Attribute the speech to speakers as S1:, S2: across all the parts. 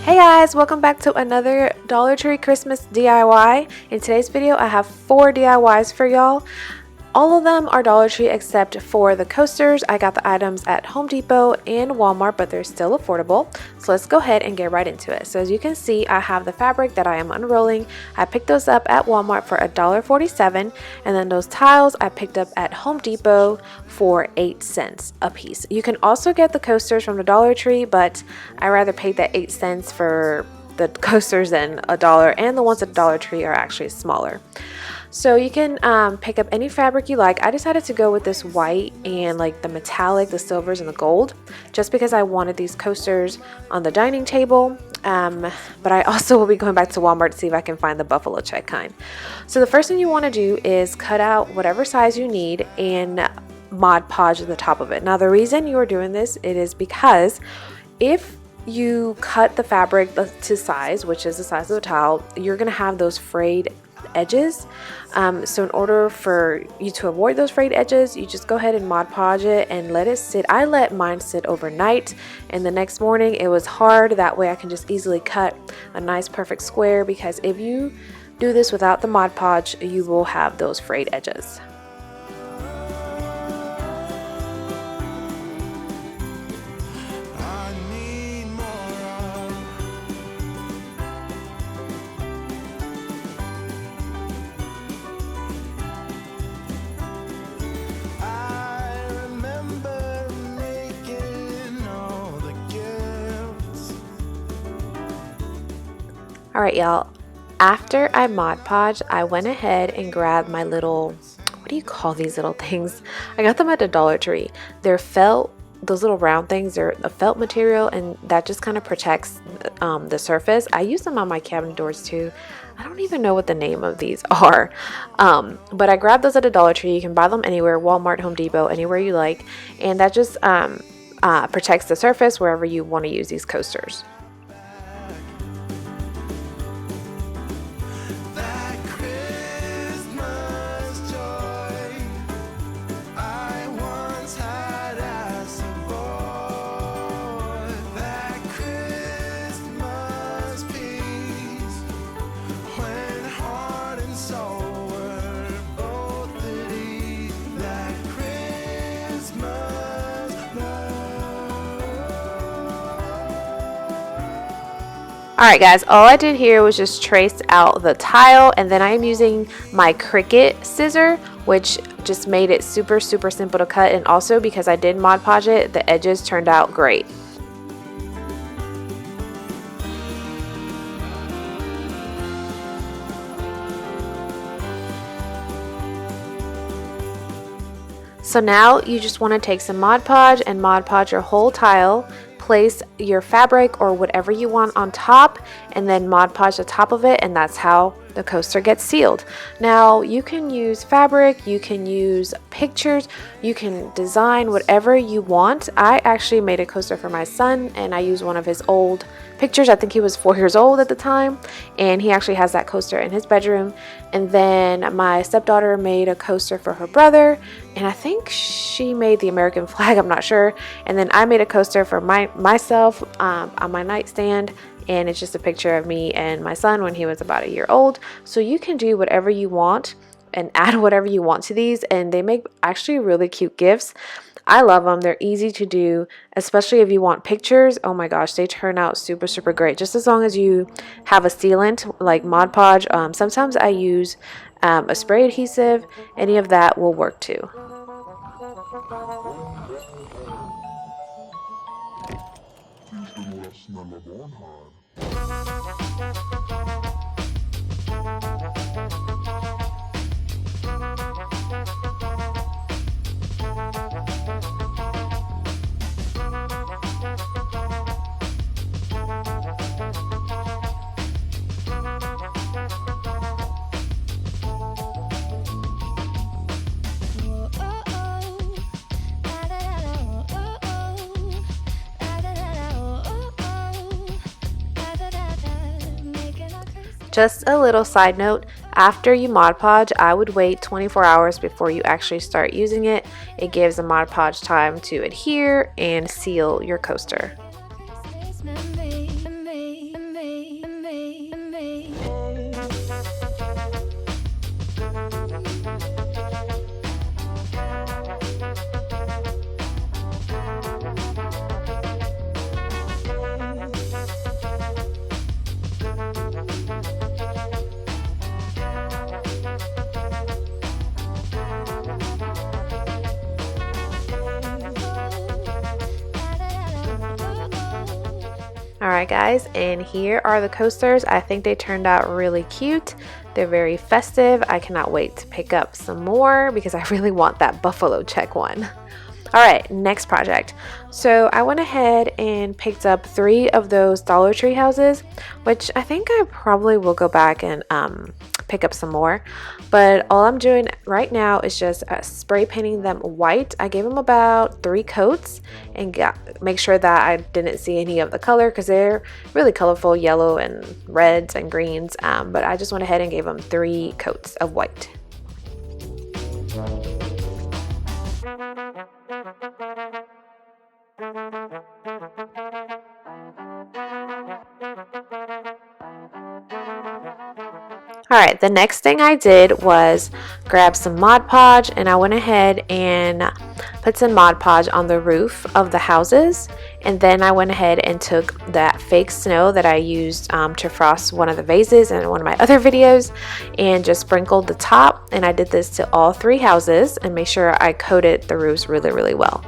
S1: Hey guys, welcome back to another Dollar Tree Christmas DIY. In today's video, I have 4 DIYs for y'all. All of them are Dollar Tree except for the coasters. I got the items at Home Depot and Walmart, but they're still affordable. So let's go ahead and get right into it. So as you can see, I have the fabric that I am unrolling. I picked those up at Walmart for $1.47, and then those tiles I picked up at Home Depot for 8 cents a piece. You can also get the coasters from the Dollar Tree, but I rather pay that 8 cents for the coasters than $1, and the ones at the Dollar Tree are actually smaller. So you can pick up any fabric you like. I decided to go with this white and like the metallic, the silvers and the gold, just because I wanted these coasters on the dining table. But I also will be going back to Walmart to see if I can find the buffalo check kind. So the first thing you want to do is cut out whatever size you need and Mod Podge the top of it. Now the reason you are doing this, it is because if you cut the fabric to size, which is the size of the towel, you're going to have those frayed edges. So in order for you to avoid those frayed edges, you just go ahead and Mod Podge it and let it sit. I let mine sit overnight, and the next morning it was hard. That way I can just easily cut a nice perfect square, because if you do this without the Mod Podge, you will have those frayed edges. Alright y'all, after I Mod Podge, I went ahead and grabbed my little, what do you call these little things? I got them at the Dollar Tree. They're felt, those little round things, they're a felt material, and that just kind of protects the surface. I use them on my cabinet doors too. I don't even know what the name of these are, but I grabbed those at the Dollar Tree. You can buy them anywhere, Walmart, Home Depot, anywhere you like, and that just protects the surface wherever you want to use these coasters. Alright guys, all I did here was just trace out the tile, and then I am using my Cricut scissor, which just made it super simple to cut, and also because I did Mod Podge it, the edges turned out great. So now you just want to take some Mod Podge and Mod Podge your whole tile. Place your fabric or whatever you want on top, and then Mod Podge the top of it, and that's how the coaster gets sealed. Now you can use fabric, you can use pictures, you can design whatever you want. I actually made a coaster for my son, and I used one of his old pictures. I think he was 4 years old at the time, and he actually has that coaster in his bedroom. And then my stepdaughter made a coaster for her brother, and I think she made the American flag, I'm not sure. And then I made a coaster for myself on my nightstand, and it's just a picture of me and my son when he was about 1 year old. So you can do whatever you want and add whatever you want to these, and they make actually really cute gifts. I love them. They're easy to do, especially if you want pictures. Oh my gosh, they turn out super great, just as long as you have a sealant like Mod Podge. Sometimes I use a spray adhesive. Any of that will work too. Just a little side note, after you Mod Podge, I would wait 24 hours before you actually start using it. It gives the Mod Podge time to adhere and seal your coaster. Alright guys, and here are the coasters. I think they turned out really cute. They're very festive. I cannot wait to pick up some more because I really want that buffalo check one. Alright, next project. So I went ahead and picked up 3 of those Dollar Tree houses, which I think I probably will go back and pick up some more. But all I'm doing right now is just spray painting them white. I gave them about 3 coats and make sure that I didn't see any of the color because they're really colorful, yellow and reds and greens. But I just went ahead and gave them 3 coats of white. Alright, the next thing I did was grab some Mod Podge, and I went ahead and put some Mod Podge on the roof of the houses, and then I went ahead and took that fake snow that I used to frost one of the vases in one of my other videos and just sprinkled the top, and I did this to all 3 houses and made sure I coated the roofs really well.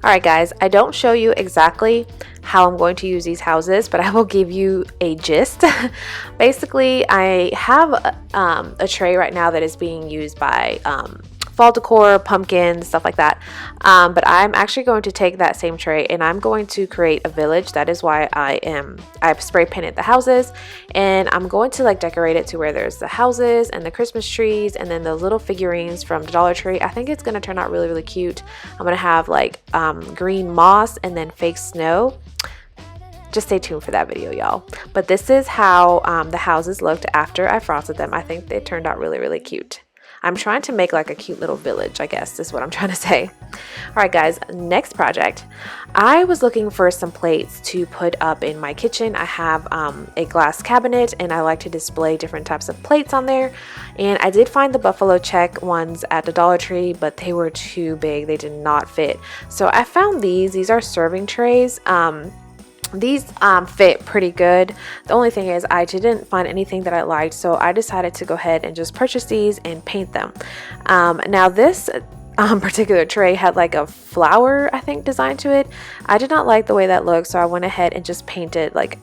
S1: Alright guys, I don't show you exactly how I'm going to use these houses, but I will give you a gist. Basically, I have a tray right now that is being used by fall decor, pumpkins, stuff like that. But I'm actually going to take that same tray and I'm going to create a village. That is why I've spray painted the houses, and I'm going to like decorate it to where there's the houses and the Christmas trees and then the little figurines from the Dollar Tree. I think it's going to turn out really cute. I'm going to have like green moss and then fake snow. Just stay tuned for that video, y'all. But this is how the houses looked after I frosted them. I think they turned out really cute. I'm trying to make like a cute little village, I guess is what I'm trying to say. Alright guys, next project. I was looking for some plates to put up in my kitchen. I have a glass cabinet and I like to display different types of plates on there. And I did find the buffalo check ones at the Dollar Tree, but they were too big. They did not fit. So I found these. These are serving trays. These fit pretty good. The only thing is I didn't find anything that I liked, so I decided to go ahead and just purchase these and paint them. Now this particular tray had like a flower, I think, designed to it. I did not like the way that looked, so I went ahead and just painted like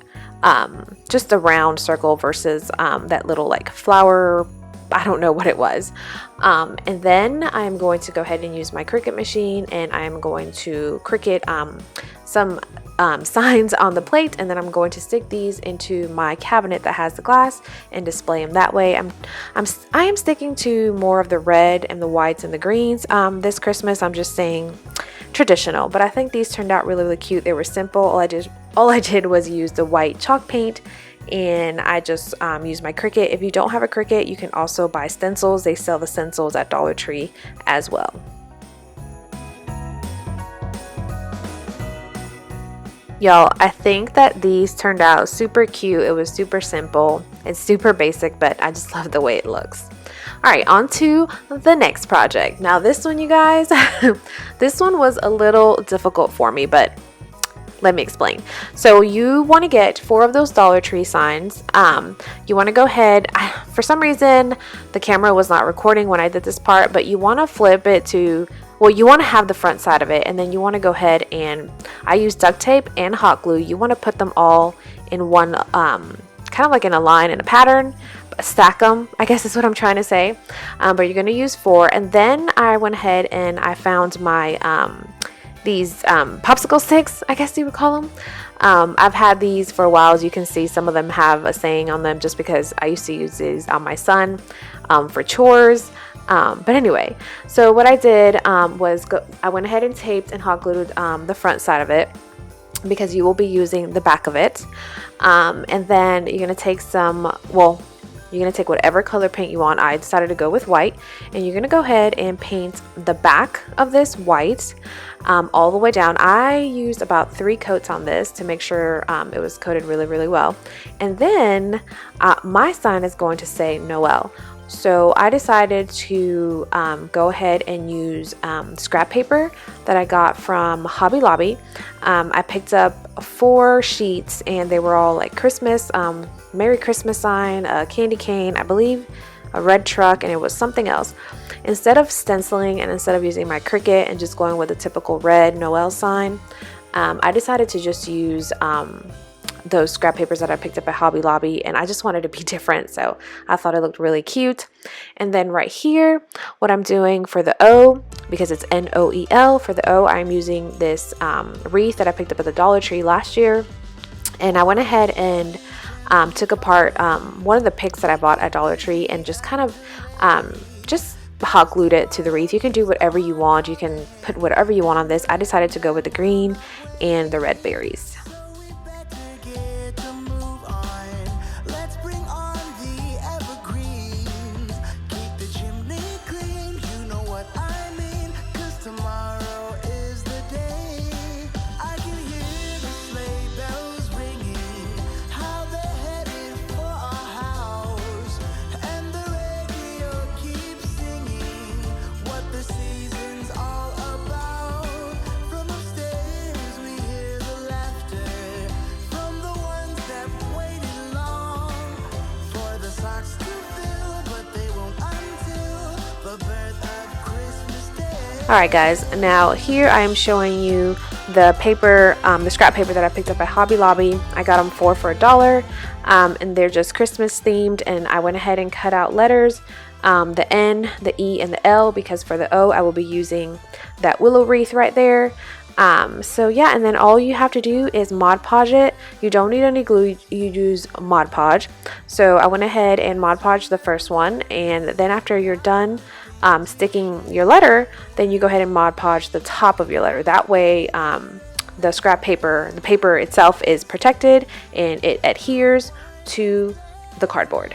S1: just a round circle versus that little like flower, I don't know what it was. And then I'm going to go ahead and use my Cricut machine, and I'm going to Cricut some signs on the plate, and then I'm going to stick these into my cabinet that has the glass and display them that way. I am sticking to more of the red and the whites and the greens this Christmas. I'm just saying traditional, but I think these turned out really cute. They were simple. All I did was use the white chalk paint, and I just used my Cricut. If you don't have a Cricut, you can also buy stencils. They sell the stencils at Dollar Tree as well. Y'all, I think that these turned out super cute. It was super simple. It's super basic, but I just love the way it looks. Alright, on to the next project. Now this one, you guys, this one was a little difficult for me, but let me explain. So you want to get 4 of those Dollar Tree signs. You want to go ahead, for some reason the camera was not recording when I did this part, but you want to flip it to, well, you want to have the front side of it, and then you want to go ahead and I use duct tape and hot glue. You want to put them all in one, kind of like in a line in a pattern, stack them, I guess is what I'm trying to say. But you're going to use 4, and then I went ahead and I found my these popsicle sticks, I guess you would call them. I've had these for a while. As you can see, some of them have a saying on them just because I used to use these on my son for chores. But anyway, so what I did was I went ahead and taped and hot glued the front side of it because you will be using the back of it. And then you're going to take you're going to take whatever color paint you want. I decided to go with white, and you're going to go ahead and paint the back of this white all the way down. I used about 3 coats on this to make sure it was coated really well. And then my sign is going to say Noel. So I decided to go ahead and use scrap paper that I got from Hobby Lobby. I picked up 4 sheets, and they were all like Christmas, Merry Christmas sign, a candy cane, I believe a red truck, and it was something else. Instead of stenciling and instead of using my Cricut and just going with a typical red Noel sign, I decided to just use those scrap papers that I picked up at Hobby Lobby, and I just wanted to be different, so I thought it looked really cute. And then right here, what I'm doing for the O, because it's Noel, for the O, I'm using this wreath that I picked up at the Dollar Tree last year, and I went ahead and took apart one of the picks that I bought at Dollar Tree and just kind of just hot glued it to the wreath. You can do whatever you want. You can put whatever you want on this. I decided to go with the green and the red berries. Alright guys, now here I am showing you the paper, the scrap paper that I picked up at Hobby Lobby. I got them for $1, and they're just Christmas themed, and I went ahead and cut out letters, the N, the E, and the L, because for the O I will be using that willow wreath right there. So yeah, and then all you have to do is Mod Podge it. You don't need any glue, you use Mod Podge. So I went ahead and Mod Podge the first one, and then after you're done sticking your letter, then you go ahead and Mod Podge the top of your letter. That way the scrap paper, the paper itself is protected and it adheres to the cardboard.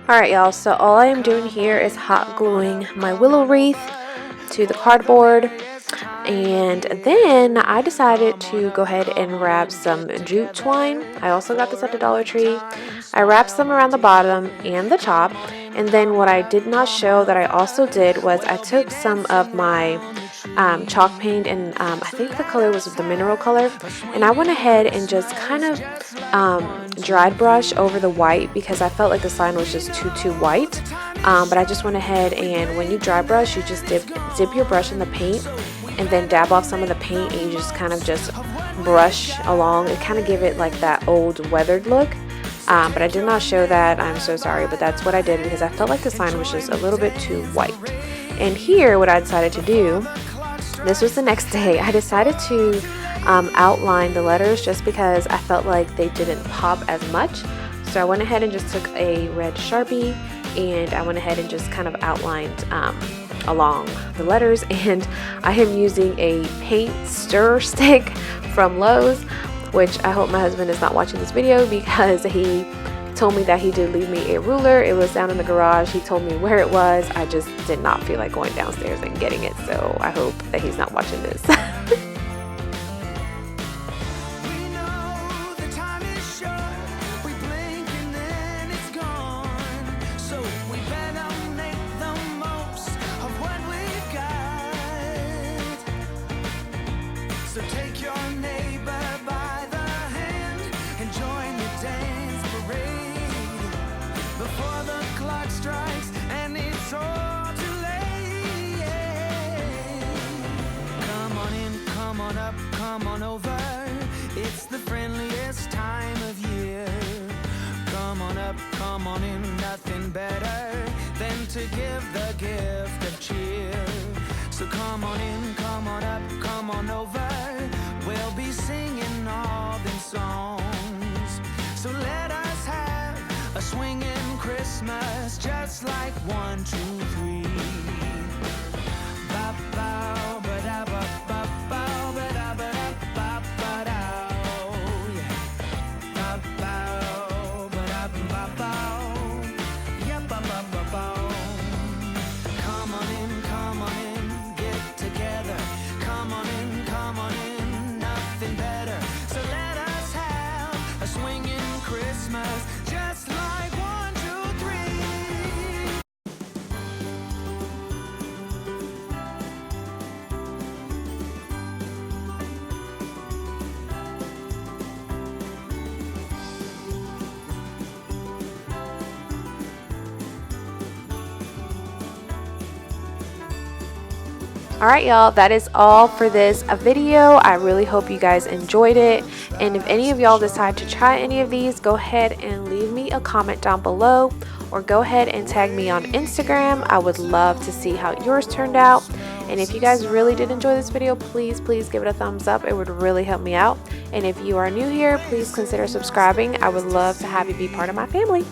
S1: Alright y'all, so all I am doing here is hot gluing my willow wreath to the cardboard, and then I decided to go ahead and wrap some jute twine. I also got this at the Dollar Tree. I wrapped some around the bottom and the top, and then what I did not show that I also did was I took some of my chalk paint, and I think the color was the mineral color, and I went ahead and just kind of dried brush over the white because I felt like the sign was just too white. But I just went ahead, and when you dry brush, you just dip your brush in the paint and then dab off some of the paint, and you just kind of just brush along and kind of give it like that old weathered look. But I did not show that, I'm so sorry, but that's what I did because I felt like the sign was just a little bit too white. And here what I decided to do, this was the next day, I decided to outline the letters just because I felt like they didn't pop as much. So I went ahead and just took a red Sharpie and I went ahead and just kind of outlined along the letters, and I am using a paint stir stick from Lowe's, which I hope my husband is not watching this video because he told me that he did leave me a ruler. It was down in the garage. He told me where it was. I just did not feel like going downstairs and getting it, so I hope that he's not watching this.
S2: clock strikes and it's all too late. Come on in, come on up, come on over. It's the friendliest time of year. Come on up, come on in, nothing better than to give the gift of cheer. So come on in, come on up, come on over. We'll be singing all these songs. So let us have a swinging Christmas, just like 1, 2, 3. Ba ba ba da ba ba ba ba da ba da ba ba da. Yeah. Ba ba ba da ba ba. Yeah, ba ba ba ba. Come on in, come on in, get together. Come on in, nothing better. So let us have a swinging Christmas, just like 1, 2, 3.
S1: Alright y'all, that is all for this video. I really hope you guys enjoyed it, and if any of y'all decide to try any of these, go ahead and leave me a comment down below, or go ahead and tag me on Instagram. I would love to see how yours turned out. And if you guys really did enjoy this video, please give it a thumbs up. It would really help me out. And if you are new here, please consider subscribing. I would love to have you be part of my family.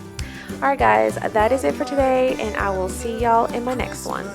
S1: Alright guys, that is it for today, and I will see y'all in my next one.